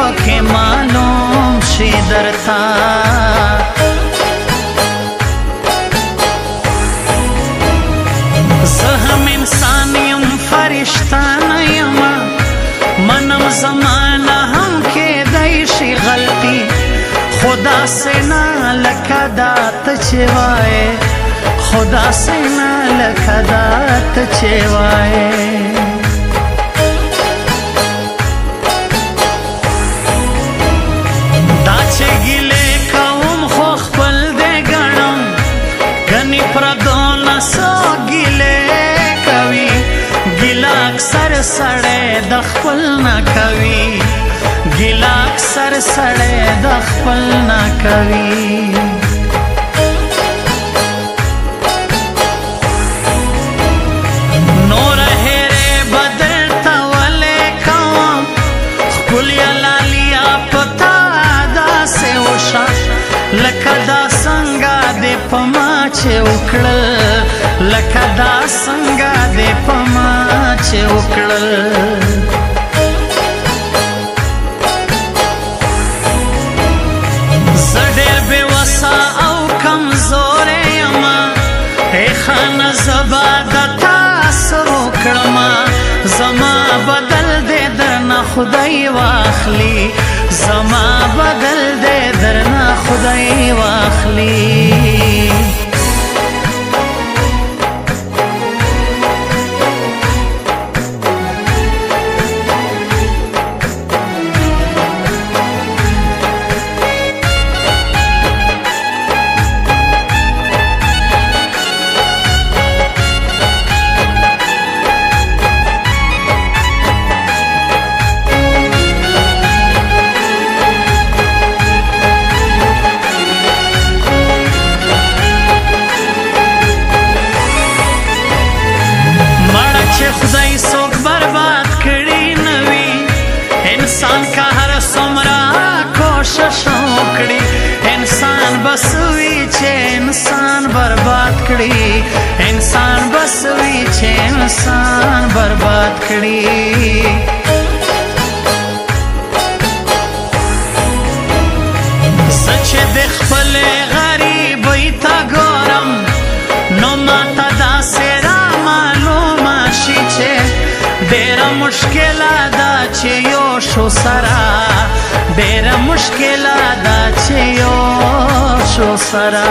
پکې معلوم شي درته زه هم انسان یم فرشته نه یم منم زمانه هم کیدی شي غلطي خو داسې نه لکه دا ته چې وایې خو داسې نه لکه دا ته چې وایې دا چې ګیلې کوم خو خپل دې ګڼم ګنې پردو نه څو ګیلې کوي ګیله اکثر سړی د خپل نه کوي ګیله اکثر سړی د خپل نه کوي نور هیرې بدل ته ولې کوم ښکلیا لالیا پتا داسې وشه لکه دا څنګه دې په ما چې وکړل لکه دا څنګه دې په ما چې وکړل زه ډېر بېوسه او کمزوری یمه ای خانه زه به د تا څه وکړمه زما بدل دې درنه خدای واخلي زما بدل دې درنه خدای واخلي خدای څوک برباد کړي نه وي انسان که هر څومره کوشش وکړي انسان بس وي چې انسان برباد کړي انسان بس وي چې انسان برباد کړي زه چې د خپلې غریبۍ ته ګورم نو ماته داسې ډېره مشکله ده چې یو شو سره ډېره مشکله ده چې یو شو سره